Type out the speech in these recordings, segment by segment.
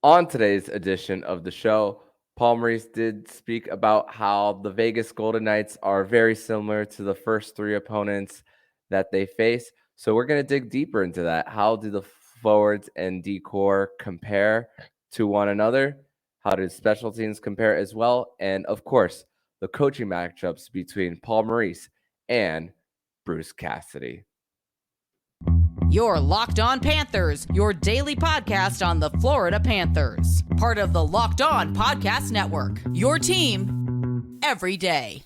On today's edition of the show, Paul Maurice did speak about how the Vegas Golden Knights are very similar to the first three opponents that they face. So we're going to dig deeper into that. How do the forwards and decor compare to one another? How do special teams compare as well? And of course, the coaching matchups between Paul Maurice and Bruce Cassidy. You're Locked On Panthers, your daily podcast on the Florida Panthers. Part of the Locked On Podcast Network. Your team every day.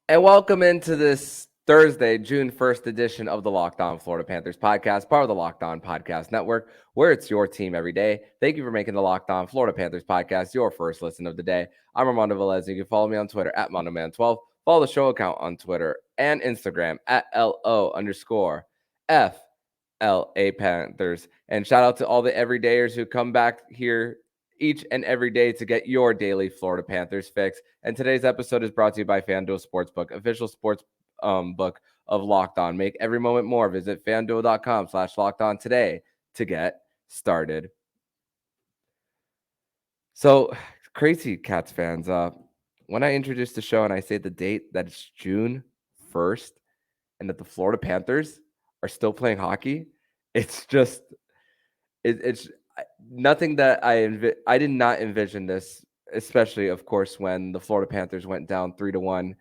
And welcome into this Thursday, June 1st edition of the Locked On Florida Panthers podcast, part of the Locked On Podcast Network, where it's your team every day. Thank you for making the Locked On Florida Panthers podcast your first listen of the day. I'm Armando Velez. You can follow me on Twitter at MondoMan12. Follow the show account on Twitter and Instagram at LO_FLA Panthers. And shout out to all the everydayers who come back here each and every day to get your daily Florida Panthers fix. And today's episode is brought to you by FanDuel Sportsbook, official sports book of Locked On. Make every moment more. Visit FanDuel.com/LockedOn today to get started. So, crazy Cats fans, when I introduce the show and I say the date that it's June 1st and that the Florida Panthers are still playing hockey, it's just it's nothing that I did not envision this, especially of course when the Florida Panthers went down 3-1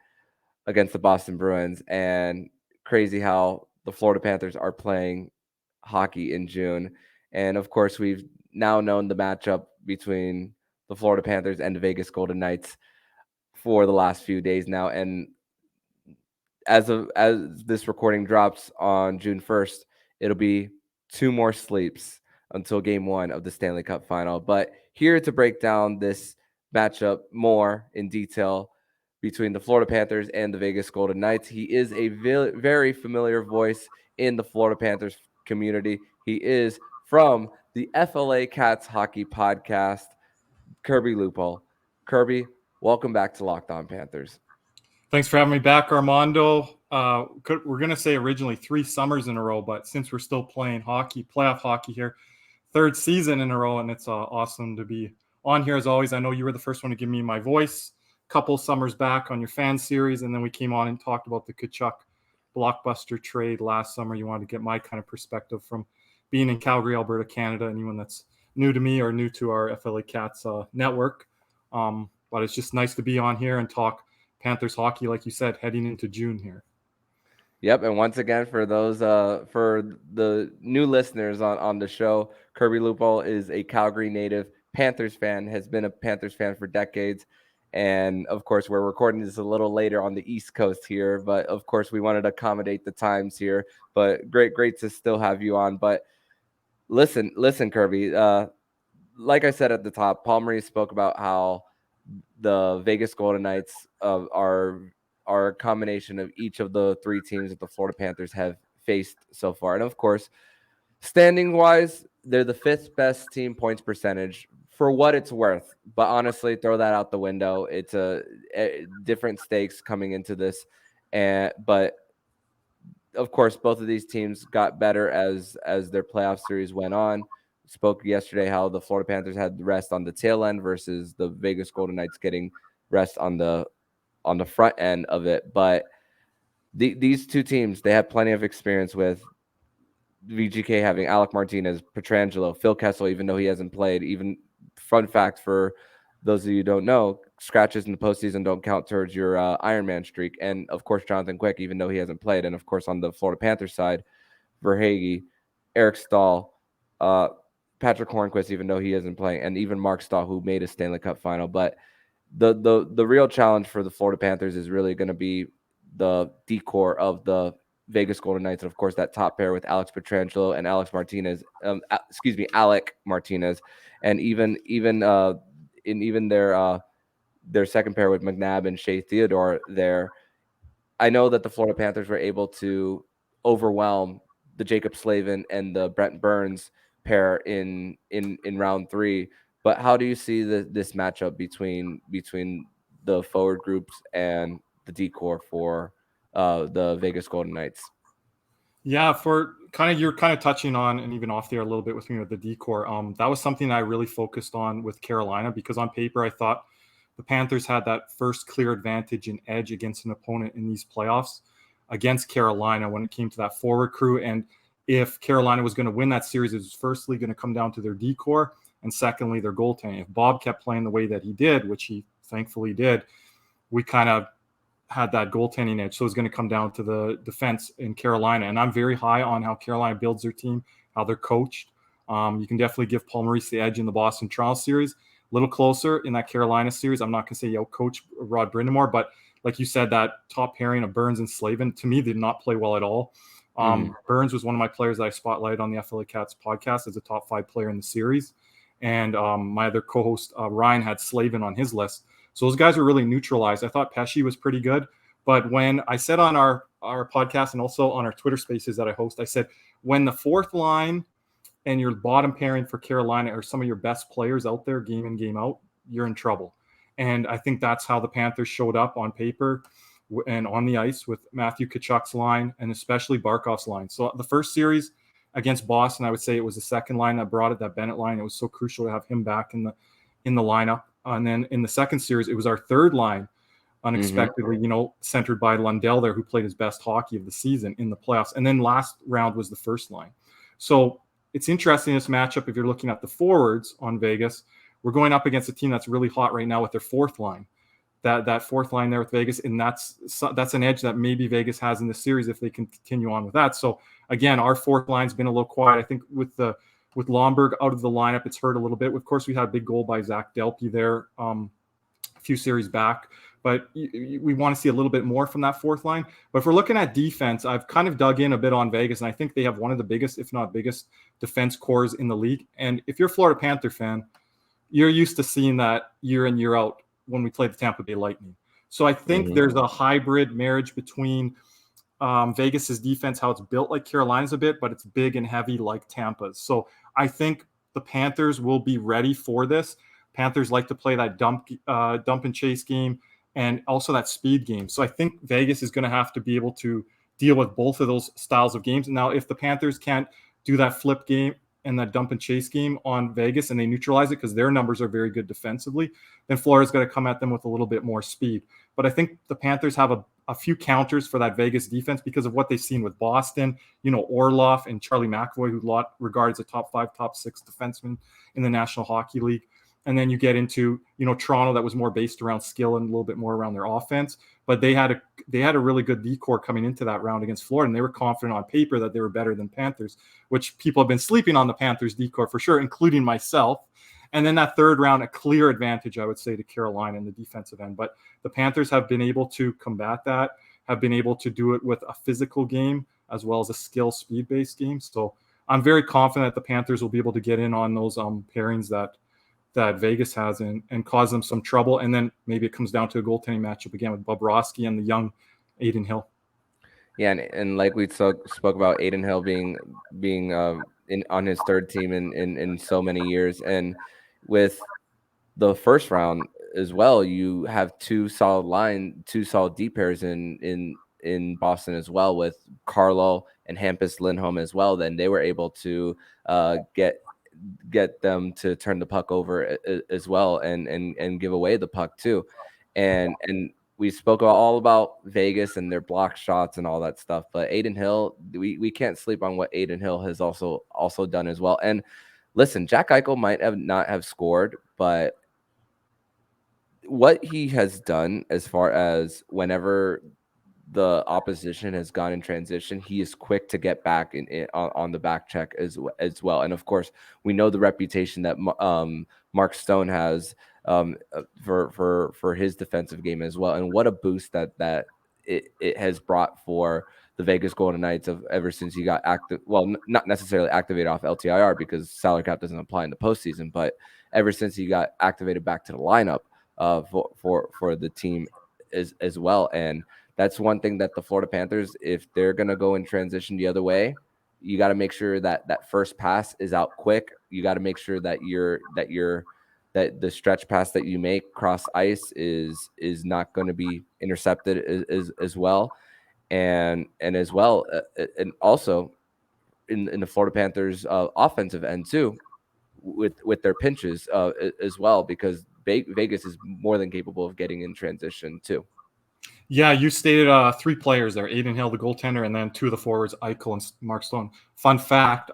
against the Boston Bruins, and crazy how the Florida Panthers are playing hockey in June. And of course, we've now known the matchup between the Florida Panthers and the Vegas Golden Knights for the last few days now. And as this recording drops on June 1st, it'll be 2 more sleeps until game 1 of the Stanley Cup Final. But here to break down this matchup more in detail between the Florida Panthers and the Vegas Golden Knights, he is a very familiar voice in the Florida Panthers community. He is from the FLA Cats Hockey Podcast, Kirby Lupul. Kirby, welcome back to Locked On Panthers. Thanks for having me back, Armando. We're going to say originally 3 summers in a row, but since we're still playing hockey, playoff hockey here, 3rd season in a row, and it's awesome to be on here as always. I know you were the first one to give me my voice a couple summers back on your fan series, and then we came on and talked about the Tkachuk blockbuster trade last summer. You wanted to get my kind of perspective from being in Calgary, Alberta, Canada, anyone that's new to me or new to our FLA Cats network. But it's just nice to be on here and talk Panthers hockey, like you said, heading into June here. Yep, and once again, for those for the new listeners on the show, Kirby Lupul is a Calgary native, Panthers fan, has been a Panthers fan for decades, and of course, we're recording this a little later on the East Coast here, but of course, we wanted to accommodate the times here. But great to still have you on. But listen, Kirby. Like I said at the top, Paul Maurice spoke about how the Vegas Golden Knights are a combination of each of the 3 teams that the Florida Panthers have faced so far. And of course, standing wise, they're the 5th best team points percentage for what it's worth. But honestly, throw that out the window. It's a different stakes coming into this. But of course, both of these teams got better as their playoff series went on. Spoke yesterday how the Florida Panthers had rest on the tail end versus the Vegas Golden Knights getting rest on the front end of it. But these 2 teams, they have plenty of experience with VGK having Alec, Martinez, Pietrangelo, Phil Kessel, even though he hasn't played. Even fun fact for those of you who don't know, scratches in the postseason don't count towards your Ironman streak. And of course, Jonathan Quick, even though he hasn't played. And of course, on the Florida Panthers side, Verhaeghe, Eric Stahl, Patrick Hornquist, even though he isn't playing, and even Mark Stahl, who made a Stanley Cup Final. But the real challenge for the Florida Panthers is really going to be the decor of the Vegas Golden Knights, and of course that top pair with Alex Pietrangelo and Alec Martinez, and even their second pair with McNabb and Shea Theodore there. I know that the Florida Panthers were able to overwhelm the Jacob Slavin and the Brent Burns pair in round 3. But how do you see this matchup between the forward groups and the decor for the Vegas Golden Knights? Yeah, for you're kind of touching on, and even off there a little bit with me with the decor. That was something I really focused on with Carolina, because on paper I thought the Panthers had that first clear advantage and edge against an opponent in these playoffs against Carolina when it came to that forward crew. And if Carolina was going to win that series, it was firstly going to come down to their decor, and secondly their goaltending. If Bob kept playing the way that he did, which he thankfully did, we kind of had that goaltending edge. So it's going to come down to the defense in Carolina. And I'm very high on how Carolina builds their team, how they're coached. You can definitely give Paul Maurice the edge in the Boston-Toronto series. A little closer in that Carolina series. I'm not going to say coach Rod Brindamore, but like you said, that top pairing of Burns and Slavin, to me, did not play well at all. Burns was one of my players that I spotlighted on the FLA Cats podcast as a top 5 player in the series. And my other co-host, Ryan, had Slavin on his list. So those guys were really neutralized. I thought Pesci was pretty good. But when I said on our podcast and also on our Twitter spaces that I host, I said, when the fourth line and your bottom pairing for Carolina are some of your best players out there game in, game out, you're in trouble. And I think that's how the Panthers showed up on paper and on the ice with Matthew Tkachuk's line and especially Barkov's line. So the first series against Boston, I would say it was the second line that brought it, that Bennett line. It was so crucial to have him back in the lineup. And then in the second series, it was our third line, unexpectedly, centered by Lundell there, who played his best hockey of the season in the playoffs. And then last round was the first line. So it's interesting, this matchup. If you're looking at the forwards on Vegas, we're going up against a team that's really hot right now with their fourth line. That fourth line there with Vegas, and that's an edge that maybe Vegas has in this series if they can continue on with that. So again, our fourth line's been a little quiet. I think with Lomberg out of the lineup, it's hurt a little bit. Of course, we had a big goal by Zach Delpy there a few series back, but we want to see a little bit more from that fourth line. But if we're looking at defense, I've kind of dug in a bit on Vegas, and I think they have one of the biggest, if not biggest, defense cores in the league. And if you're a Florida Panther fan, you're used to seeing that year in, year out when we play the Tampa Bay Lightning. So I think there's a hybrid marriage between Vegas's defense, how it's built like Carolina's a bit, but it's big and heavy like Tampa's. So I think the Panthers will be ready for this. Panthers like to play that dump and chase game and also that speed game. So I think Vegas is going to have to be able to deal with both of those styles of games. Now, if the Panthers can't do that flip game and that dump and chase game on Vegas and they neutralize it because their numbers are very good defensively, then Florida's got to come at them with a little bit more speed. But I think the Panthers have a few counters for that Vegas defense because of what they've seen with Boston, Orlov and Charlie McAvoy, who a lot regarded as a top 5, top 6 defenseman in the National Hockey League. And then you get into, Toronto, that was more based around skill and a little bit more around their offense. But they had a really good decor coming into that round against Florida, and they were confident on paper that they were better than Panthers, which people have been sleeping on the Panthers decor for sure, including myself. And then that third round, a clear advantage, I would say, to Carolina in the defensive end. But the Panthers have been able to combat that, have been able to do it with a physical game as well as a skill speed-based game. So I'm very confident that the Panthers will be able to get in on those pairings that Vegas has and cause them some trouble. And then maybe it comes down to a goaltending matchup again with Bobrovsky and the young Adin Hill. Yeah, and like we spoke about Adin Hill being on his third team in so many years, and with the first round as well, you have two solid deep pairs in Boston as well with Carlo and Hampus Lindholm as well. Then they were able to get them to turn the puck over as well and give away the puck too. And we spoke all about Vegas and their block shots and all that stuff, but Adin Hill, we can't sleep on what Adin Hill has also done as well. And listen, Jack Eichel might not have scored, but what he has done as far as whenever the opposition has gone in transition, he is quick to get back on the back check as well. And of course, we know the reputation that Mark Stone has for his defensive game as well. And what a boost that it has brought for the Vegas Golden Knights ever since he got active. Well, not necessarily activated off LTIR because salary cap doesn't apply in the postseason, but ever since he got activated back to the lineup for the team as well. And that's one thing that the Florida Panthers, if they're going to go in transition the other way, you got to make sure that that first pass is out quick. You got to make sure that that the stretch pass that you make cross ice is not going to be intercepted as well, and as well, and also in the Florida Panthers offensive end too, with their pinches as well, because Vegas is more than capable of getting in transition too. Yeah, you stated 3 players there: Adin Hill, the goaltender, and then 2 of the forwards, Eichel and Mark Stone. Fun fact: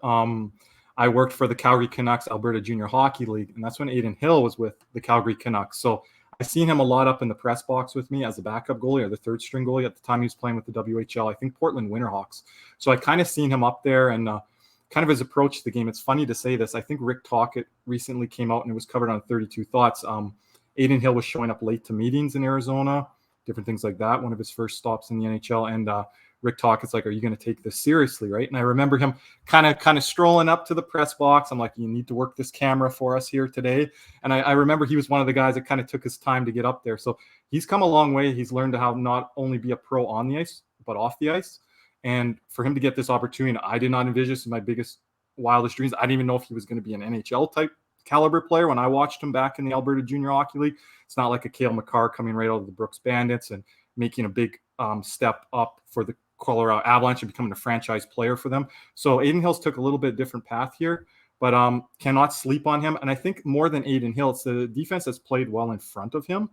I worked for the Calgary Canucks Alberta Junior Hockey League, and that's when Adin Hill was with the Calgary Canucks. So I've seen him a lot up in the press box with me as a backup goalie or the third string goalie. At the time he was playing with the WHL, I think Portland Winterhawks. So I kind of seen him up there and kind of his approach to the game. It's funny to say this. I think Rick Tocchet recently came out and it was covered on 32 Thoughts. Adin Hill was showing up late to meetings in Arizona, different things like that. One of his first stops in the NHL. And Rick Tocchet's like, are you going to take this seriously, right? And I remember him kind of strolling up to the press box. I'm like, you need to work this camera for us here today. And I remember he was one of the guys that kind of took his time to get up there. So he's come a long way. He's learned to how not only be a pro on the ice, but off the ice. And for him to get this opportunity, I did not envision this in my biggest, wildest dreams. I didn't even know if he was going to be an NHL type caliber player when I watched him back in the Alberta Junior Hockey League. It's not like a Cale Makar coming right out of the Brooks Bandits and making a big step up for the Colorado Avalanche and becoming a franchise player for them. So Adin Hill's took a little bit different path here, but cannot sleep on him. And I think more than Adin Hill, it's the defense that's played well in front of him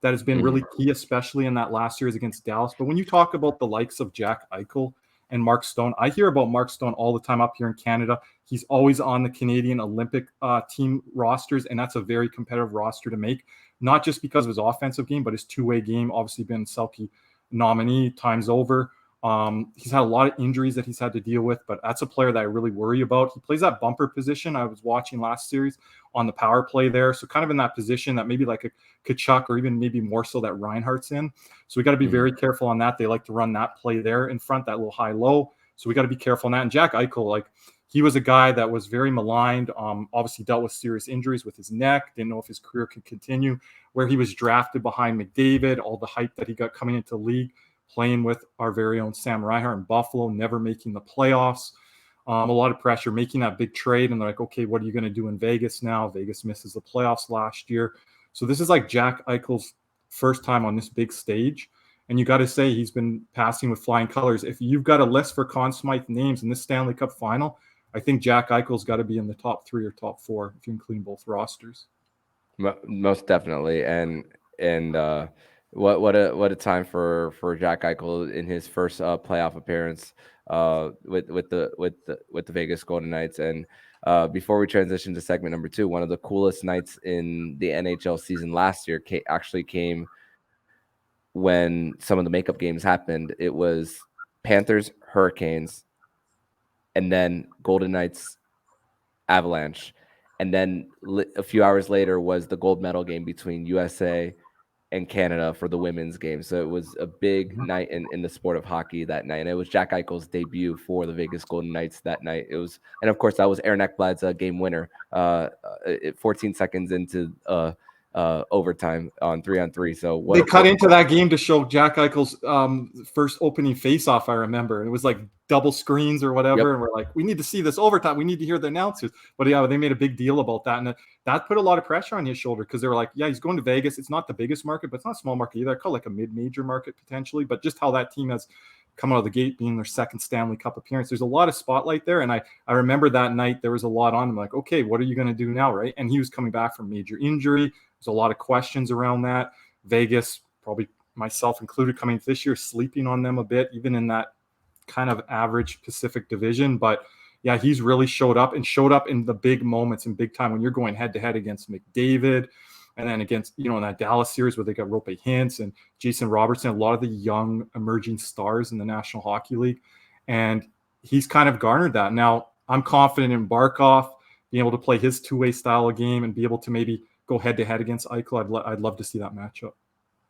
that has been really key, especially in that last series against Dallas. But when you talk about the likes of Jack Eichel and Mark Stone, I hear about Mark Stone all the time up here in Canada. He's always on the Canadian Olympic team rosters, and that's a very competitive roster to make, not just because of his offensive game, but his two-way game. Obviously been Selke nominee times over. He's had a lot of injuries that he's had to deal with, but that's a player that I really worry about. He plays that bumper position. I was watching last series on the power play there. So kind of in that position that maybe like a Kachuk or even maybe more so that Reinhardt's in. So we got to be very careful on that. They like to run that play there in front, that little high-low. So we got to be careful on that. And Jack Eichel, like, he was a guy that was very maligned, obviously dealt with serious injuries with his neck, didn't know if his career could continue, where he was drafted behind McDavid, all the hype that he got coming into the league, playing with our very own Sam Reinhart in Buffalo, never making the playoffs, a lot of pressure, making that big trade. And they're like, okay, what are you going to do in Vegas now? Vegas misses the playoffs last year. So this is like Jack Eichel's first time on this big stage. And you got to say he's been passing with flying colors. If you've got a list for Conn Smythe names in this Stanley Cup final, I think Jack Eichel's got to be in the top 3 or top 4 if you include both rosters. Most definitely. And what a time for Jack Eichel in his first playoff appearance with the Vegas Golden Knights. And before we transition to segment number 2, one of the coolest nights in the NHL season last year actually came when some of the makeup games happened. It was Panthers, Hurricanes, and then Golden Knights, Avalanche. And then a few hours later was the gold medal game between USA and Canada for the women's game. So it was a big night in the sport of hockey that night. And it was Jack Eichel's debut for the Vegas Golden Knights that night. It was, and of course that was Aaron Ekblad's game winner 14 seconds into overtime on 3-on-3. So they cut into that game to show Jack Eichel's first opening face-off, I remember. It was like double screens or whatever. Yep. And we're like, we need to see this overtime. We need to hear the announcers. But yeah, they made a big deal about that. And that put a lot of pressure on his shoulder because they were like, yeah, he's going to Vegas. It's not the biggest market, but it's not a small market either. I call it like a mid-major market potentially. But just how that team has come out of the gate being their second Stanley Cup appearance, there's a lot of spotlight there. And I remember that night there was a lot on him, like, okay, what are you going to do now, right? And he was coming back from major injury. There's a lot of questions around that. Vegas, probably myself included, coming this year, sleeping on them a bit, even in that kind of average Pacific division. But yeah, he's really showed up in the big moments and big time when you're going head to head against McDavid and then against, in that Dallas series where they got Rope Hintz and Jason Robertson, a lot of the young emerging stars in the National Hockey League. And he's kind of garnered that. Now, I'm confident in Barkov being able to play his two-way style of game and be able to maybe go head to head against Eichel. I'd love to see that matchup.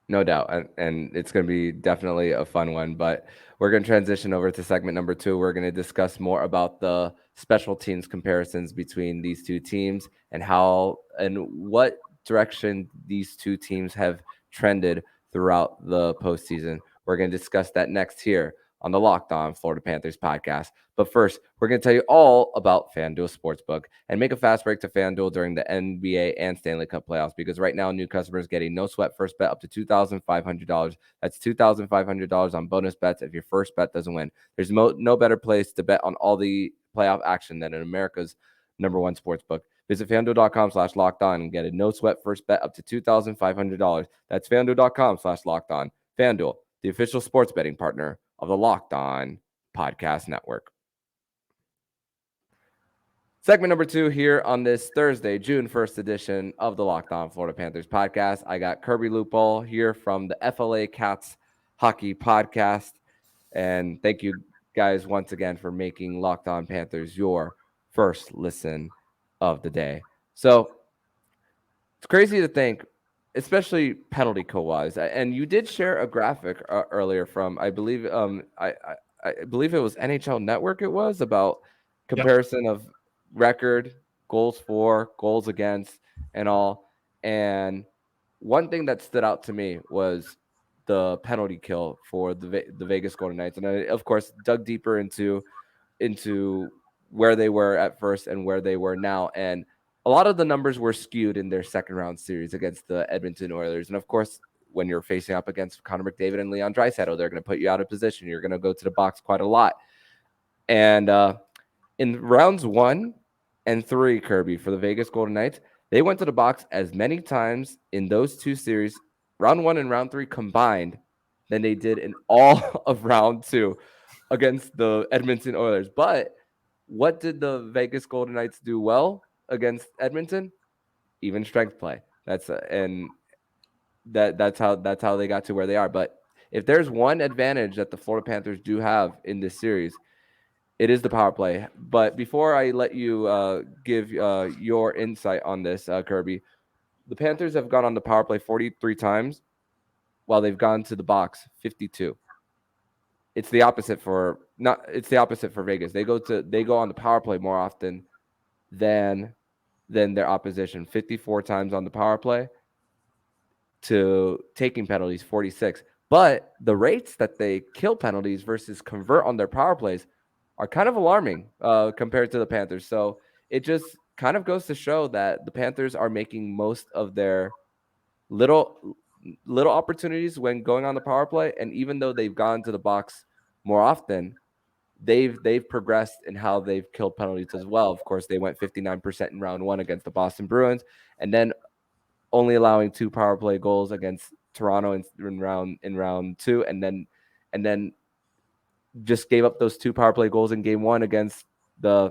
No doubt. And it's going to be definitely a fun one, but we're going to transition over to segment number 2. We're going to discuss more about the special teams comparisons between these two teams and how and what direction these two teams have trended throughout the postseason. We're going to discuss that next here on the Locked On Florida Panthers podcast. But first, we're going to tell you all about FanDuel Sportsbook and make a fast break to FanDuel during the NBA and Stanley Cup playoffs, because right now new customers get a no sweat first bet up to $2,500. That's $2,500 on bonus bets if your first bet doesn't win. There's no better place to bet on all the playoff action than in America's #1 sportsbook. Visit FanDuel.com/lockedon and get a no sweat first bet up to $2,500. That's FanDuel.com/lockedon. FanDuel, the official sports betting partner of the Locked On Podcast Network. Segment number 2 here on this Thursday, June 1st edition of the Locked On Florida Panthers podcast. I got Kirby Lupul here from the FLA Cats Hockey Podcast. And thank you guys once again for making Locked On Panthers your first listen of the day. So it's crazy to think, especially penalty kill-wise. And you did share a graphic earlier from, I believe, I believe it was NHL Network. It was about comparison of record, goals for, goals against, and all. And one thing that stood out to me was the penalty kill for the Vegas Golden Knights. And I, of course, dug deeper into where they were at first and where they were now. And a lot of the numbers were skewed in their second round series against the Edmonton Oilers. And of course, when you're facing up against Connor McDavid and Leon Draisaitl, they're going to put you out of position. You're going to go to the box quite a lot. And in rounds 1 and 3, Kirby, for the Vegas Golden Knights, they went to the box as many times in those two series, round 1 and round 3 combined, than they did in all of round 2 against the Edmonton Oilers. But what did the Vegas Golden Knights do well against Edmonton? Even strength play. That's how they got to where they are. But if there's one advantage that the Florida Panthers do have in this series, it is the power play. But before I let you give your insight on this, Kirby, the Panthers have gone on the power play 43 times, while they've gone to the box 52. It's the opposite for Vegas. They go on the power play more often than their opposition. 54 times on the power play to taking penalties, 46. But the rates that they kill penalties versus convert on their power plays are kind of alarming compared to the Panthers. So it just kind of goes to show that the Panthers are making most of their little opportunities when going on the power play. And even though they've gone to the box more often, they've progressed in how they've killed penalties as well. Of course, they went 59% in round 1 against the Boston Bruins, and then only allowing 2 power play goals against Toronto in round 2, and then just gave up those 2 power play goals in game 1 against the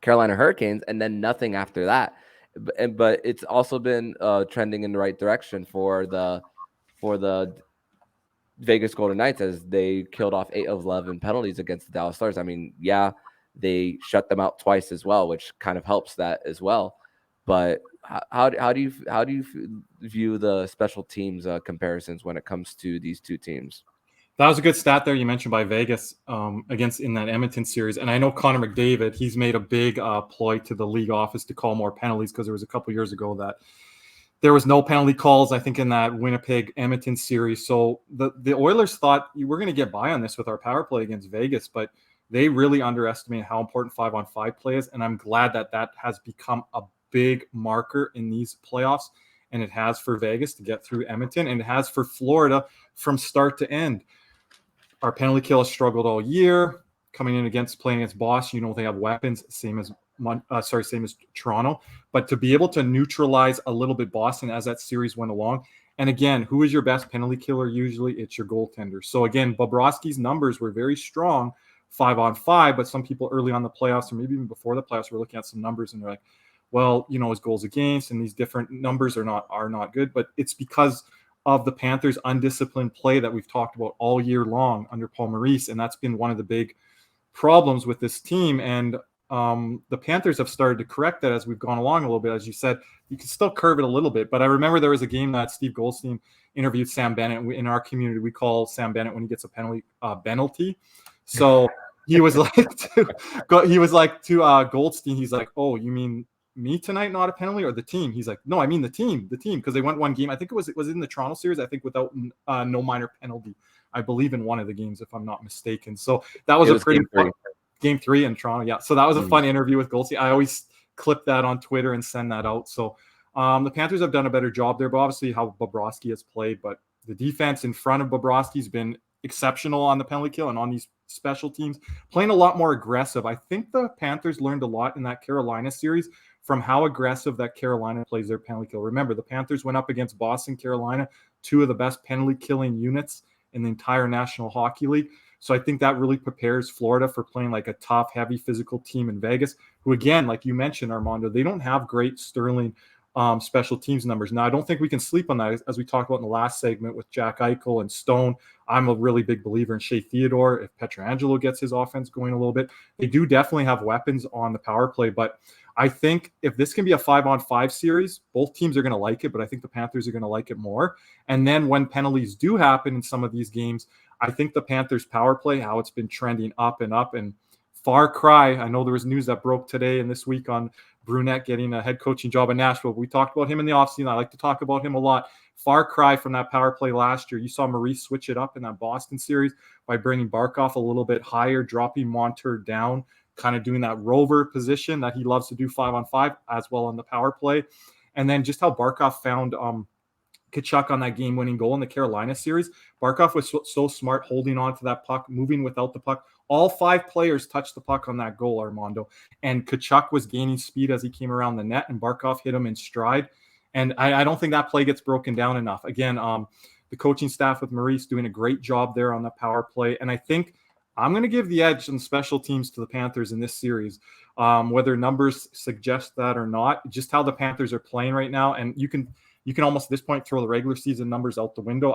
Carolina Hurricanes, and then nothing after that. But it's also been trending in the right direction for the Vegas Golden Knights, as they killed off 8 of 11 penalties against the Dallas Stars. I mean, yeah, they shut them out twice as well, which kind of helps that as well. But how do you view the special teams comparisons when it comes to these two teams? That was a good stat there you mentioned by Vegas against in that Edmonton series. And I know Connor McDavid, he's made a big ploy to the league office to call more penalties, because there was a couple years ago that there was no penalty calls, I think, in that Winnipeg Edmonton series. So the Oilers thought we're going to get by on this with our power play against Vegas, but they really underestimated how important 5-on-5 play is. And I'm glad that has become a big marker in these playoffs. And it has for Vegas to get through Edmonton, and it has for Florida from start to end. Our penalty kill has struggled all year. Coming in playing against Boston, they have weapons, same as Toronto. But to be able to neutralize a little bit Boston as that series went along. And again, who is your best penalty killer? Usually it's your goaltender. So again, Bobrovsky's numbers were very strong 5-on-5, but some people early on the playoffs, or maybe even before the playoffs, were looking at some numbers and they're like, well, his goals against and these different numbers are not good. But it's because of the Panthers' undisciplined play that we've talked about all year long under Paul Maurice. And that's been one of the big problems with this team. And the Panthers have started to correct that as we've gone along a little bit. As you said, you can still curve it a little bit. But I remember there was a game that Steve Goldstein interviewed Sam Bennett. In our community, we call Sam Bennett, when he gets a penalty. So he was like to Goldstein, he's like, oh, you mean me tonight, not a penalty, or the team? He's like, no, I mean the team, because they went one game. I think it was in the Toronto series, I think, without no minor penalty. I believe, in one of the games, if I'm not mistaken. So that was a pretty fun game 3 in Toronto. Yeah. So that was a fun interview with Goldstein. I always clip that on Twitter and send that out. So the Panthers have done a better job there, but obviously how Bobrovsky has played, but the defense in front of Bobrovsky has been exceptional on the penalty kill and on these special teams, playing a lot more aggressive. I think the Panthers learned a lot in that Carolina series from how aggressive that Carolina plays their penalty kill. Remember, the Panthers went up against Boston, Carolina, 2 of the best penalty killing units in the entire National Hockey League. So I think that really prepares Florida for playing like a tough, heavy, physical team in Vegas, who, again, like you mentioned, Armando, they don't have great sterling special teams numbers. Now, I don't think we can sleep on that. As we talked about in the last segment with Jack Eichel and Stone, I'm a really big believer in Shea Theodore. If Pietrangelo gets his offense going a little bit, they do definitely have weapons on the power play. But I think if this can be a 5-on-5 series, both teams are going to like it, but I think the Panthers are going to like it more. And then when penalties do happen in some of these games, I think the Panthers power play, how it's been trending up and far cry. I know there was news that broke today and this week on Brunette getting a head coaching job in Nashville. We talked about him in the offseason. I like to talk about him a lot. Far cry from that power play last year. You saw Maurice switch it up in that Boston series by bringing Barkov a little bit higher, dropping Montour down, kind of doing that rover position that he loves to do 5-on-5 as well on the power play. And then just how Barkov found Tkachuk on that game-winning goal in the Carolina series. Barkov was so smart holding on to that puck, moving without the puck. All 5 players touched the puck on that goal, Armando. And Tkachuk was gaining speed as he came around the net, and Barkov hit him in stride. And I don't think that play gets broken down enough. Again, the coaching staff with Maurice doing a great job there on the power play. And I think I'm going to give the edge on special teams to the Panthers in this series, whether numbers suggest that or not, just how the Panthers are playing right now. And you can almost at this point throw the regular season numbers out the window.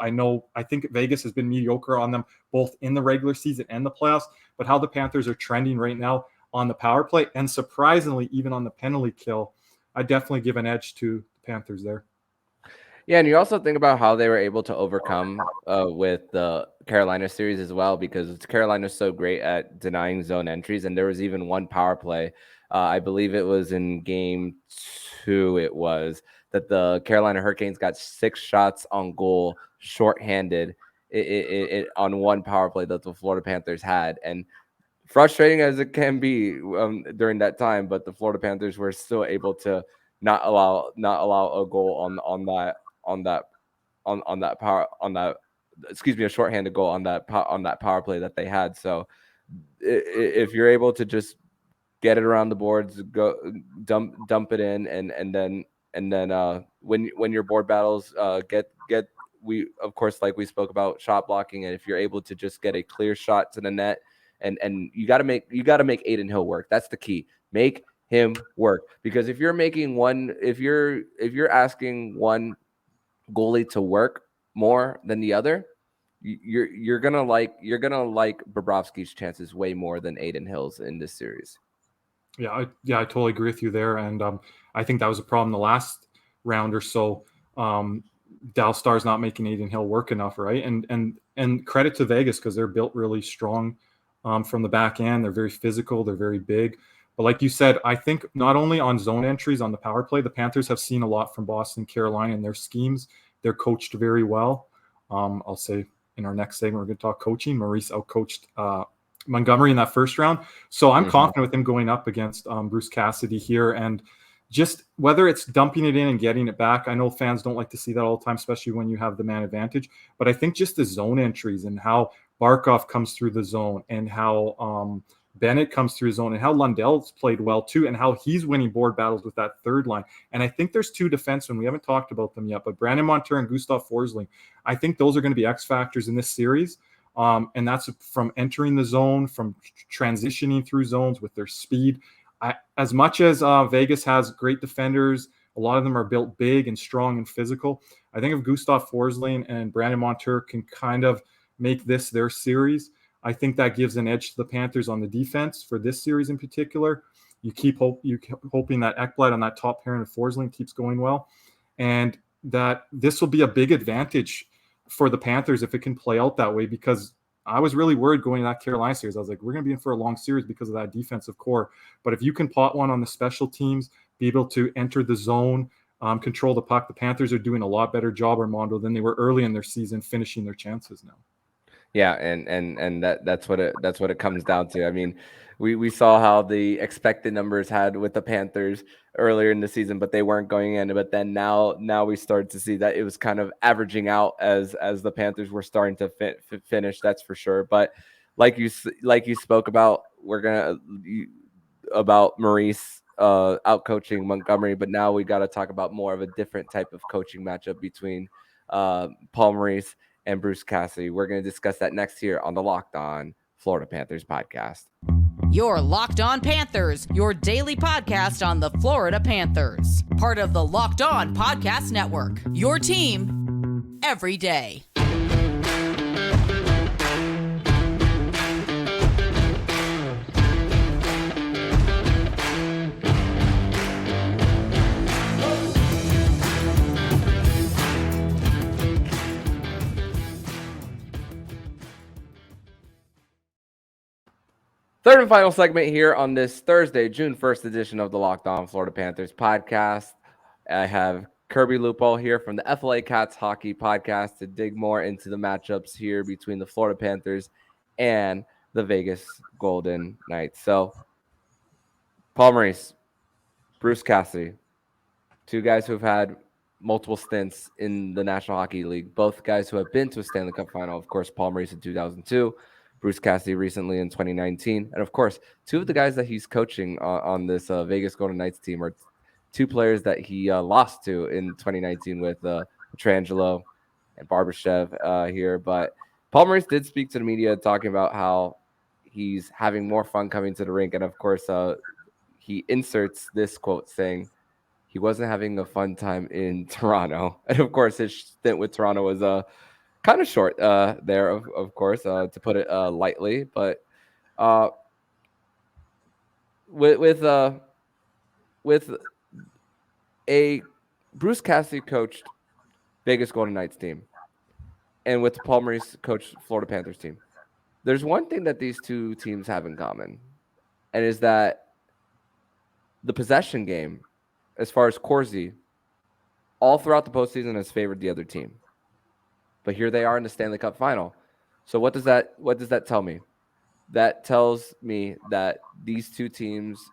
I think Vegas has been mediocre on them both in the regular season and the playoffs, but how the Panthers are trending right now on the power play and surprisingly even on the penalty kill, I definitely give an edge to the Panthers there. Yeah, and you also think about how they were able to overcome with the Carolina series as well, because Carolina's so great at denying zone entries, and there was even one power play. I believe it was in game 2. It was that the Carolina Hurricanes got 6 shots on goal, shorthanded, on one power play that the Florida Panthers had, and frustrating as it can be during that time, but the Florida Panthers were still able to not allow a goal a shorthanded goal on that power play that they had. So if you're able to just get it around the boards, go dump it in, and then when your board battles we of course, like we spoke about, shot blocking, and if you're able to just get a clear shot to the net, and you got to make Adin Hill work. That's the key. Make him work, because if you're asking one goalie to work more than the other, you're gonna like Bobrovsky's chances way more than Adin Hill's in this series. Yeah, I totally agree with you there, and I think that was a problem the last round or so. Dallas Star's not making Adin Hill work enough, right? And credit to Vegas, because they're built really strong from the back end. They're very physical. They're very big. But like you said, I think not only on zone entries on the power play, the Panthers have seen a lot from Boston, Carolina, and their schemes. They're coached very well. I'll say in our next segment, we're going to talk coaching. Maurice outcoached Montgomery in that first round. So I'm confident with him going up against Bruce Cassidy here. And just whether it's dumping it in and getting it back, I know fans don't like to see that all the time, especially when you have the man advantage. But I think just the zone entries and how Barkov comes through the zone and how Bennett comes through his zone and how Lundell's played well too, and how he's winning board battles with that third line. And I think there's 2 defensemen. We haven't talked about them yet, but Brandon Montour and Gustav Forsling. I think those are going to be X factors in this series. And that's from entering the zone, from transitioning through zones with their speed. As much as Vegas has great defenders, a lot of them are built big and strong and physical. I think if Gustav Forsling and Brandon Montour can kind of make this their series, I think that gives an edge to the Panthers on the defense for this series in particular. You keep hoping that Ekblad on that top pairing of Forsling keeps going well, and that this will be a big advantage for the Panthers if it can play out that way, because I was really worried going to that Carolina series. I was like, we're going to be in for a long series because of that defensive core. But if you can pot one on the special teams, be able to enter the zone, control the puck, the Panthers are doing a lot better job, Armando, than they were early in their season, finishing their chances now. Yeah, and that's what it comes down to. I mean, we saw how the expected numbers had with the Panthers earlier in the season, but they weren't going in. But then now we started to see that it was kind of averaging out as the Panthers were starting to finish. That's for sure. But like you spoke about, about Maurice out coaching Montgomery, but now we got to talk about more of a different type of coaching matchup between Paul Maurice and Bruce Cassidy. We're going to discuss that next here on the Locked On Florida Panthers podcast. Your Locked On Panthers, your daily podcast on the Florida Panthers. Part of the Locked On Podcast Network. Your team every day. Third and final segment here on this Thursday, June 1st edition of the Locked On Florida Panthers podcast. I have Kirby Lupul here from the FLA Cats Hockey Podcast to dig more into the matchups here between the Florida Panthers and the Vegas Golden Knights. So, Paul Maurice, Bruce Cassidy, two guys who have had multiple stints in the National Hockey League, both guys who have been to a Stanley Cup Final. Of course, Paul Maurice in 2002. Bruce Cassidy recently in 2019. And of course, two of the guys that he's coaching on this Vegas Golden Knights team are two players that he lost to in 2019 with Pietrangelo and Barbashev here. But Paul Maurice did speak to the media talking about how he's having more fun coming to the rink. And of course, he inserts this quote saying he wasn't having a fun time in Toronto. And of course, his stint with Toronto was kind of short there, of course, to put it lightly. But with a Bruce Cassidy coached Vegas Golden Knights team and with the Paul Maurice coached Florida Panthers team, there's one thing that these two teams have in common, and is that the possession game, as far as Corsi, all throughout the postseason has favored the other team. But here they are in the Stanley Cup Final. So what does that tell me? That tells me that these two teams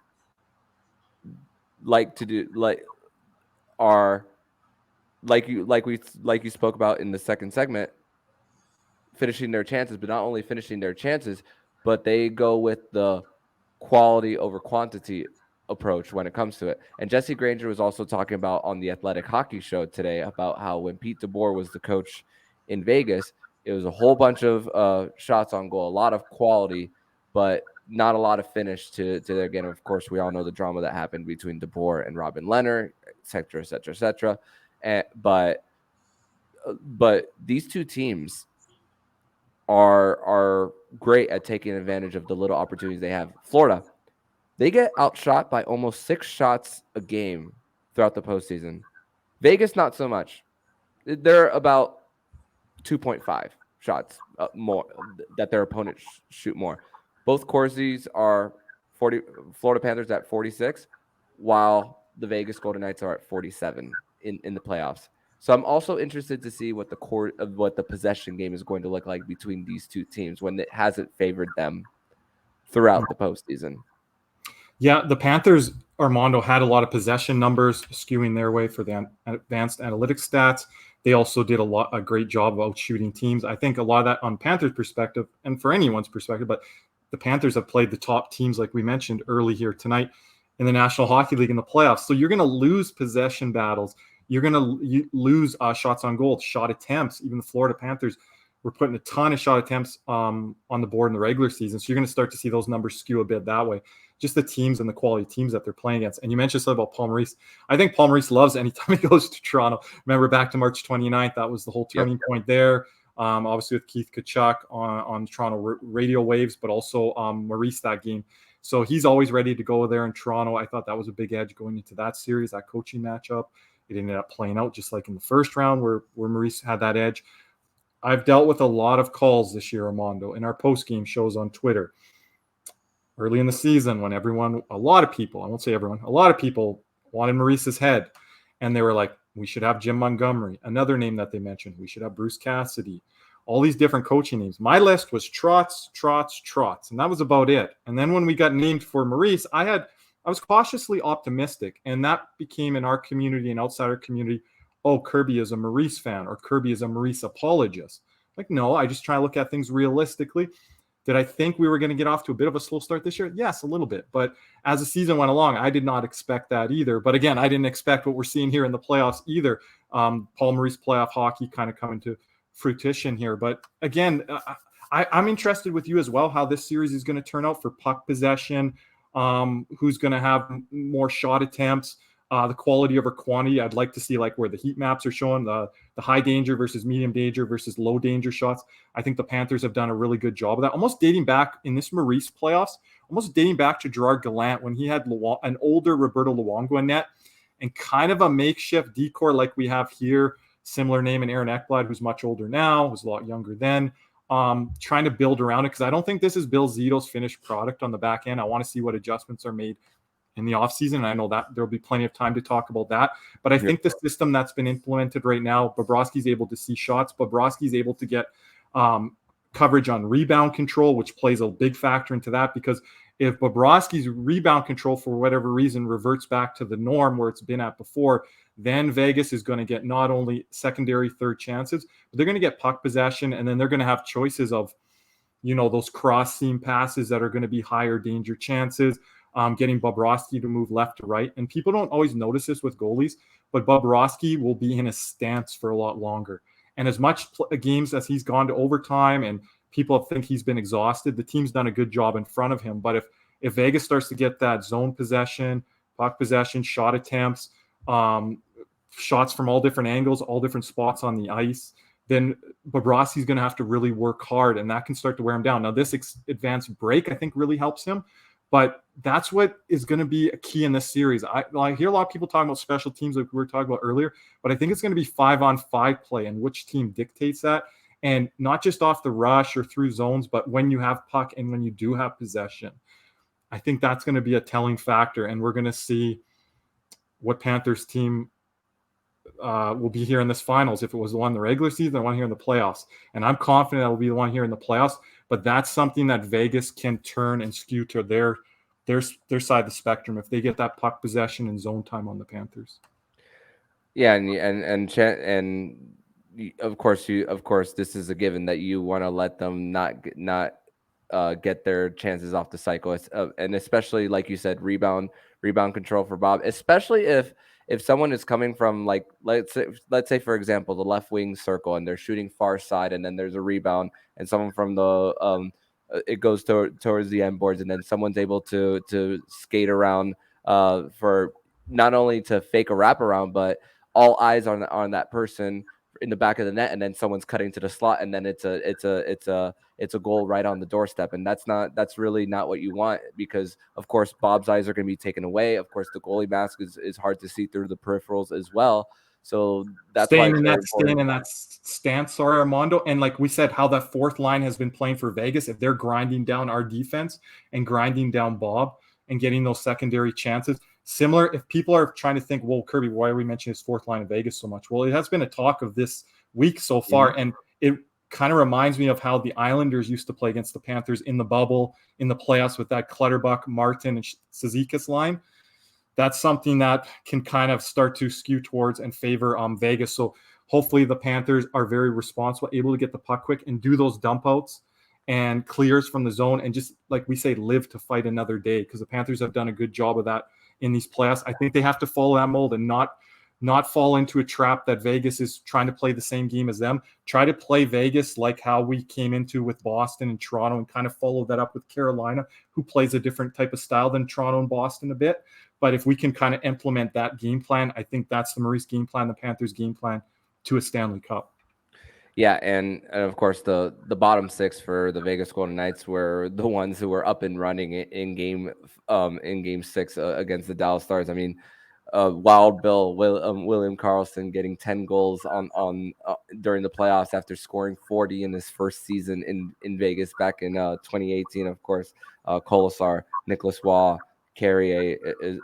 are like you spoke about in the second segment, finishing their chances, but not only finishing their chances, but they go with the quality over quantity approach when it comes to it. And Jesse Granger was also talking about on the Athletic Hockey Show today about how when Pete DeBoer was the coach in Vegas, it was a whole bunch of shots on goal, a lot of quality, but not a lot of finish to their game. Of course, we all know the drama that happened between DeBoer and Robin Lehner, et cetera, et cetera, et cetera. But these two teams are great at taking advantage of the little opportunities they have. Florida, they get outshot by almost 6 shots a game throughout the postseason. Vegas, not so much. They're about 2.5 shots more that their opponents shoot more. Both Corsis are 40. Florida Panthers at 46, while the Vegas Golden Knights are at 47 in the playoffs. So I'm also interested to see what the possession game is going to look like between these two teams when it hasn't favored them throughout the postseason. Yeah, the Panthers, Armando, had a lot of possession numbers skewing their way for the advanced analytics stats. They also did a great job of out shooting teams. I think a lot of that on Panthers' perspective, and for anyone's perspective, but the Panthers have played the top teams, like we mentioned early here tonight, in the National Hockey League in the playoffs. So you're going to lose possession battles. You're going to lose shots on goal, shot attempts. Even the Florida Panthers were putting a ton of shot attempts on the board in the regular season. So you're going to start to see those numbers skew a bit that way. Just the teams and the quality teams that they're playing against. And you mentioned something about Paul Maurice. I think Paul Maurice loves anytime he goes to Toronto. Remember back to March 29th, that was the whole turning point there. Obviously with Keith Tkachuk on Toronto radio waves, but also Maurice that game. So he's always ready to go there in Toronto. I thought that was a big edge going into that series, that coaching matchup. It ended up playing out just like in the first round where Maurice had that edge. I've dealt with a lot of calls this year, Armando, in our post-game shows on Twitter. Early in the season when a lot of people wanted Maurice's head. And they were like, we should have Jim Montgomery. Another name that they mentioned, we should have Bruce Cassidy. all these different coaching names. My list was Trotz, and that was about it. And then when we got named for Maurice, I was cautiously optimistic, and that became in our community and outside our community, oh, Kirby is a Maurice fan, or Kirby is a Maurice apologist. Like, no, I just try to look at things realistically. Did I think we were going to get off to a bit of a slow start this year? Yes, a little bit. But as the season went along, I did not expect that either. But again, I didn't expect what we're seeing here in the playoffs either. Paul Maurice playoff hockey kind of coming to fruition here. But again, I'm interested with you as well, how this series is going to turn out for puck possession, who's going to have more shot attempts, the quality over quantity. I'd like to see like where the heat maps are showing the high danger versus medium danger versus low danger shots. I think the Panthers have done a really good job of that, almost dating back in this Maurice playoffs, almost dating back to Gerard Gallant when he had an older Roberto Luongo in net and kind of a makeshift decor like we have here, similar name in Aaron Ekblad, who's much older now, was a lot younger then, trying to build around it, because I don't think this is Bill Zito's finished product on the back end. I want to see what adjustments are made in the offseason. I know that there'll be plenty of time to talk about that. But I think the system that's been implemented right now, Bobrovsky's able to see shots. Bobrovsky's able to get coverage on rebound control, which plays a big factor into that, because if Bobrovsky's rebound control, for whatever reason, reverts back to the norm where it's been at before, then Vegas is going to get not only secondary, third chances, but they're going to get puck possession, and then they're going to have choices of, those cross-seam passes that are going to be higher danger chances, getting Bobrovsky to move left to right. And people don't always notice this with goalies, but Bobrovsky will be in a stance for a lot longer. And as much games as he's gone to overtime and people think he's been exhausted, the team's done a good job in front of him. But if Vegas starts to get that zone possession, puck possession, shot attempts, shots from all different angles, all different spots on the ice, then Bobrovsky's going to have to really work hard, and that can start to wear him down. Now, this advanced break, I think, really helps him. But that's what is going to be a key in this series. I hear a lot of people talking about special teams like we were talking about earlier, but I think it's going to be 5-on-5 play and which team dictates that. And not just off the rush or through zones, but when you have puck and when you do have possession. I think that's going to be a telling factor. And we're going to see what Panthers team will be here in this finals. If it was the one in the regular season, the one here in the playoffs. And I'm confident that will be the one here in the playoffs. But that's something that Vegas can turn and skew to their side of the spectrum if they get that puck possession and zone time on the Panthers. Yeah, and of course this is a given that you want to let them not get their chances off the cycle, and especially like you said, rebound control for Bob, especially if someone is coming from, like, let's say for example the left wing circle and they're shooting far side, and then there's a rebound and someone from the it goes towards the end boards, and then someone's able to skate around for not only to fake a wraparound, but all eyes on that person in the back of the net, and then someone's cutting to the slot, and then it's a goal right on the doorstep. And that's really not what you want, because of course Bob's eyes are going to be taken away. Of course the goalie mask is hard to see through the peripherals as well. So that's staying in that stance, sorry, Armando. And like we said, how that fourth line has been playing for Vegas, if they're grinding down our defense and grinding down Bob and getting those secondary chances. Similar, if people are trying to think, well, Kirby, why are we mentioning his fourth line in Vegas so much? Well, it has been a talk of this week so far, and it kind of reminds me of how the Islanders used to play against the Panthers in the bubble, in the playoffs, with that Clutterbuck, Martin, and Cizikas line. That's something that can kind of start to skew towards and favor Vegas. So hopefully the Panthers are very responsible, able to get the puck quick and do those dump outs and clears from the zone, and just, like we say, live to fight another day, because the Panthers have done a good job of that in these playoffs. I think they have to follow that mold and not fall into a trap that Vegas is trying to play the same game as them. Try to play Vegas like how we came into with Boston and Toronto, and kind of follow that up with Carolina, who plays a different type of style than Toronto and Boston a bit. But if we can kind of implement that game plan, I think that's the Maurice game plan, the Panthers game plan to a Stanley Cup. Yeah, and of course the bottom six for the Vegas Golden Knights were the ones who were up and running in game 6 against the Dallas Stars. I mean, Wild Bill William Karlsson getting 10 goals on during the playoffs after scoring 40 in his first season in Vegas back in 2018. Of course, Kolesar, Nicholas Waugh, Carrier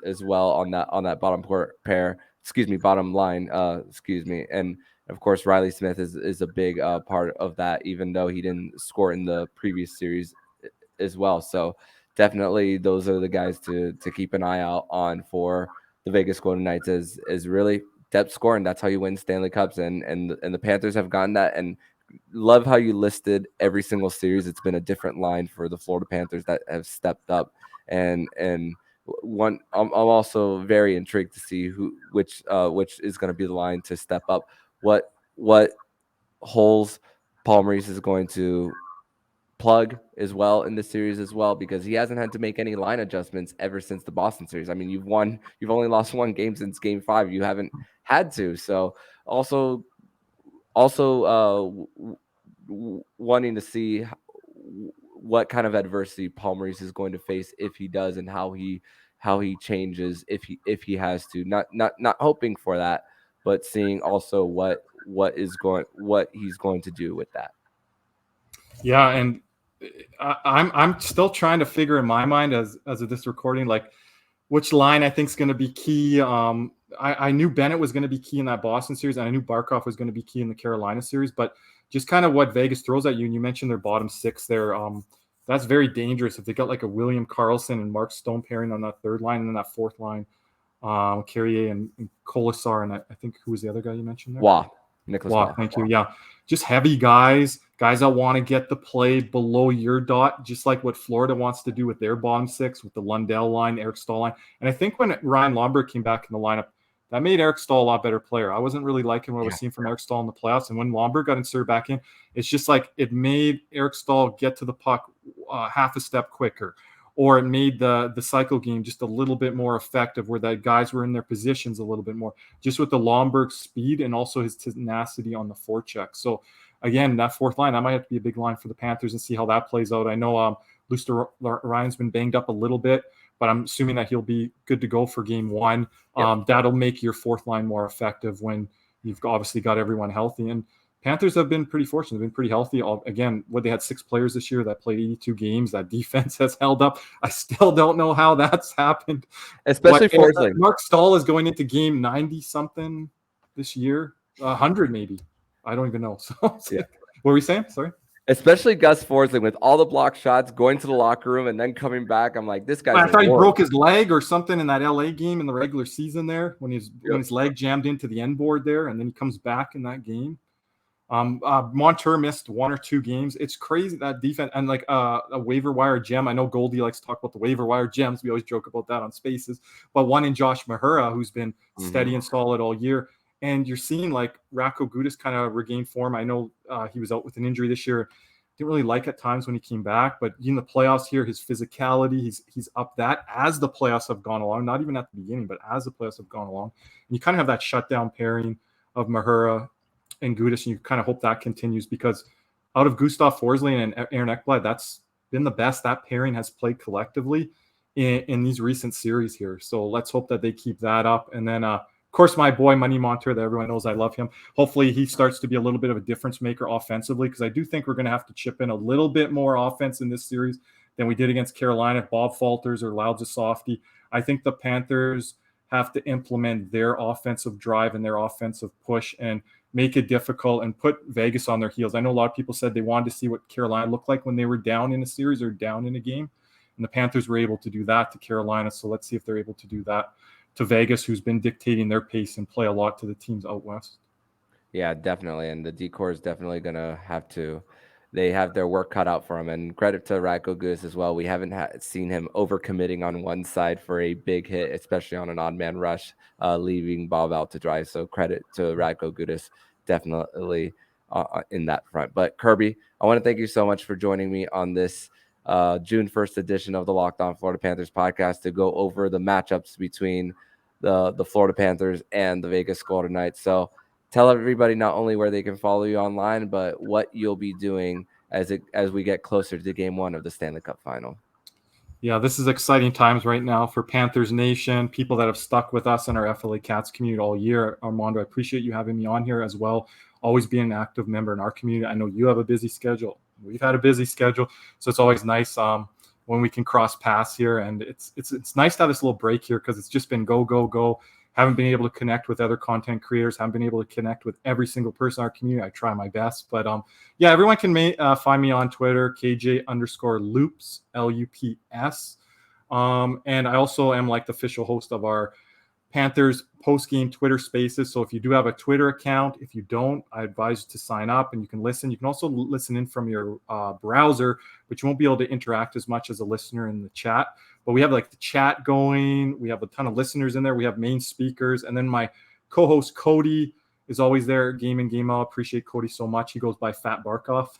as well on that bottom line. And Of course, Riley Smith is a big part of that, even though he didn't score in the previous series as well. So definitely those are the guys to keep an eye out on for the Vegas Golden Knights is really depth scoring. That's how you win Stanley Cups, and the Panthers have gotten that. And love how you listed every single series. It's been a different line for the Florida Panthers that have stepped up, and one I'm also very intrigued to see which is going to be the line to step up. What holes Paul Maurice is going to plug as well in this series as well, because he hasn't had to make any line adjustments ever since the Boston series. I mean, you've only lost one game since Game 5. You haven't had to. So also wanting to see what kind of adversity Paul Maurice is going to face if he does, and how he changes if he has to. Not hoping for that, but seeing also what he's going to do with that. Yeah, and I'm still trying to figure in my mind as of this recording, like which line I think is going to be key. I knew Bennett was going to be key in that Boston series, and I knew Barkov was going to be key in the Carolina series, but just kind of what Vegas throws at you, and you mentioned their bottom six there. That's very dangerous if they got like a William Karlsson and Mark Stone pairing on that third line, and then that fourth line, Carrier and Colasar, and I think who was the other guy you mentioned there? Nicholas Waugh. Thank you. Yeah, just heavy guys that want to get the play below your dot, just like what Florida wants to do with their bottom six, with the Lundell line, Eric Stahl line. And I think when Ryan Lomberg came back in the lineup, that made Eric Stahl a lot better player. I wasn't really liking what I was seeing from Eric Stahl in the playoffs. And when Lomberg got inserted back in, it's just like it made Eric Stahl get to the puck half a step quicker, or it made the cycle game just a little bit more effective, where the guys were in their positions a little bit more, just with the Lomberg speed and also his tenacity on the forecheck. So again, that fourth line, that might have to be a big line for the Panthers, and see how that plays out. I know Luster Ryan's been banged up a little bit, but I'm assuming that he'll be good to go for game one. Yep. That'll make your fourth line more effective when you've obviously got everyone healthy. And Panthers have been pretty fortunate. They've been pretty healthy. Again, they had 6 players this year that played 82 games. That defense has held up. I still don't know how that's happened. Especially Forsling. Mark Stahl is going into game 90-something this year. 100 maybe. I don't even know. So yeah. What were we saying? Sorry. Especially Gus Forsling with all the block shots, going to the locker room and then coming back. I'm like, this guy. I thought he broke his leg or something in that LA game in the regular season there, when his leg jammed into the end board there, and then he comes back in that game. Montour missed 1 or 2 games. It's crazy, that defense, and like a waiver wire gem. I know Goldie likes to talk about the waiver wire gems. We always joke about that on Spaces, but one in Josh Mahura, who's been steady and solid all year. And you're seeing like Radko Gudas kind of regain form. I know he was out with an injury this year. Didn't really like at times when he came back, but in the playoffs here, his physicality, he's up that as the playoffs have gone along, not even at the beginning, but as the playoffs have gone along. And you kind of have that shutdown pairing of Mahura and Gudas, and you kind of hope that continues, because out of Gustav Forsling and Aaron Ekblad, that's been the best that pairing has played collectively in these recent series here. So let's hope that they keep that up. And then, of course, my boy Money Montour, that everyone knows I love him. Hopefully he starts to be a little bit of a difference maker offensively, because I do think we're going to have to chip in a little bit more offense in this series than we did against Carolina. If Bob falters or Loud's a softie, I think the Panthers have to implement their offensive drive and their offensive push and make it difficult and put Vegas on their heels. I know a lot of people said they wanted to see what Carolina looked like when they were down in a series or down in a game, and the Panthers were able to do that to Carolina. So let's see if they're able to do that to Vegas, who's been dictating their pace and play a lot to the teams out west. Yeah, definitely. And the decor is definitely going to they have their work cut out for them. And credit to Radko Gudas as well. We haven't seen him overcommitting on one side for a big hit, especially on an odd man rush, leaving Bob out to dry. So credit to Radko Gudas definitely in that front. But Kirby, I want to thank you so much for joining me on this June 1st edition of the Locked On Florida Panthers podcast to go over the matchups between the Florida Panthers and the Vegas Golden Knights. So tell everybody not only where they can follow you online, but what you'll be doing as we get closer to game 1 of the Stanley Cup Final. Yeah, this is exciting times right now for Panthers Nation, people that have stuck with us in our FLA Cats community all year. Armando, I appreciate you having me on here as well. Always being an active member in our community. I know you have a busy schedule. We've had a busy schedule, so it's always nice when we can cross paths here. And it's nice to have this little break here, because it's just been go, go, go. haven't been able to connect with other content creators, haven't been able to connect with every single person in our community. I try my best, but yeah, everyone can find me on Twitter, KJ_Loops, LUPS. And I also am like the official host of our Panthers post-game Twitter spaces. So if you do have a Twitter account, if you don't, I advise you to sign up and you can listen. You can also listen in from your browser, but you won't be able to interact as much as a listener in the chat. But we have like the chat going. We have a ton of listeners in there. We have main speakers. And then my co-host Cody is always there, game in, game out. Appreciate Cody so much. He goes by Fat Barkoff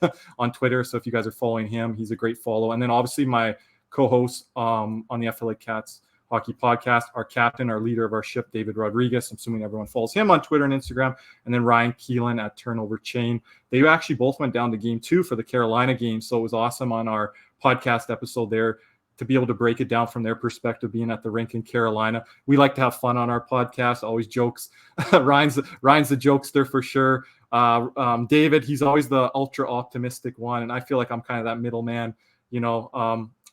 on Twitter. So if you guys are following him, he's a great follow. And then obviously my co-host on the FLA Cats Hockey Podcast, our captain, our leader of our ship, David Rodriguez. I'm assuming everyone follows him on Twitter and Instagram. And then Ryan Keelan at Turnover Chain. They actually both went down to game 2 for the Carolina game. So it was awesome on our podcast episode there to be able to break it down from their perspective, being at the rink in Carolina. We like to have fun on our podcast, always jokes. Ryan's the jokester for sure. David, he's always the ultra optimistic one. And I feel like I'm kind of that middleman,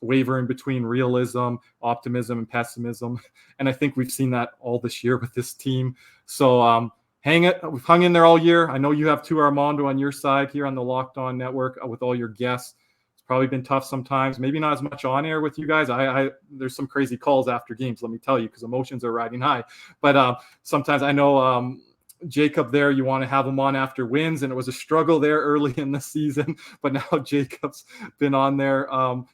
wavering between realism, optimism, and pessimism. And I think we've seen that all this year with this team. So we've hung in there all year. I know you have two Armando on your side here on the Locked On Network with all your guests. It's probably been tough sometimes, maybe not as much on air with you guys. There's some crazy calls after games, let me tell you, because emotions are riding high. But sometimes I know Jacob there, you want to have him on after wins, and it was a struggle there early in the season, but now Jacob's been on there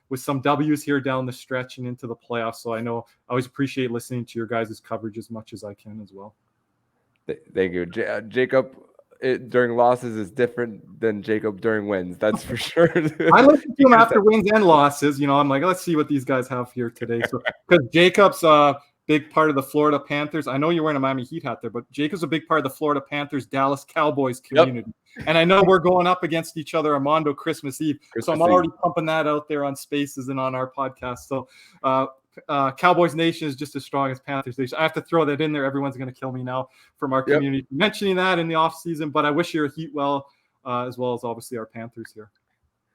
with some W's here down the stretch and into the playoffs. So I know I always appreciate listening to your guys' coverage as much as I can as well. Thank you. Jacob during losses is different than Jacob during wins. That's for sure. I listen to him after wins and losses. I'm like, let's see what these guys have here today. So because Jacob's big part of the Florida Panthers. I know you're wearing a Miami Heat hat there, but Jacob's a big part of the Florida Panthers, Dallas Cowboys community. Yep. And I know we're going up against each other Armando Christmas Eve. So I'm already pumping that out there on Spaces and on our podcast. So Cowboys Nation is just as strong as Panthers Nation. I have to throw that in there. Everyone's going to kill me now from our community mentioning that in the offseason, but I wish your Heat well, as well as obviously our Panthers here.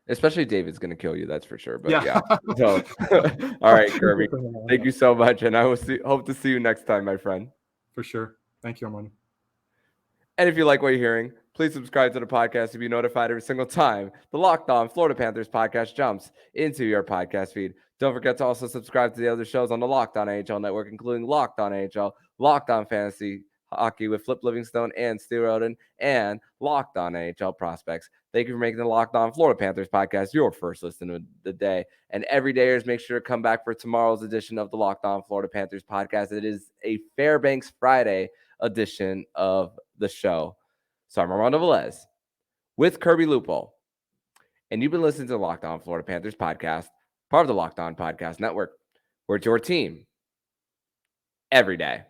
Especially David's going to kill you, that's for sure. But yeah. So, all right, Kirby. Thank you so much, and I will hope to see you next time, my friend. For sure. Thank you, Armando. And if you like what you're hearing, please subscribe to the podcast to be notified every single time the Locked On Florida Panthers podcast jumps into your podcast feed. Don't forget to also subscribe to the other shows on the Locked On NHL network, including Locked On NHL, Locked On Fantasy Hockey with Flip Livingstone and Stu Roden, and Locked On NHL Prospects. Thank you for making the Locked On Florida Panthers podcast your first listen of the day. And everydayers, make sure to come back for tomorrow's edition of the Locked On Florida Panthers podcast. It is a Fairbanks Friday edition of the show. So I'm Armando Velez with Kirby Lupul, and you've been listening to the Locked On Florida Panthers podcast, part of the Locked On Podcast Network, where it's your team every day.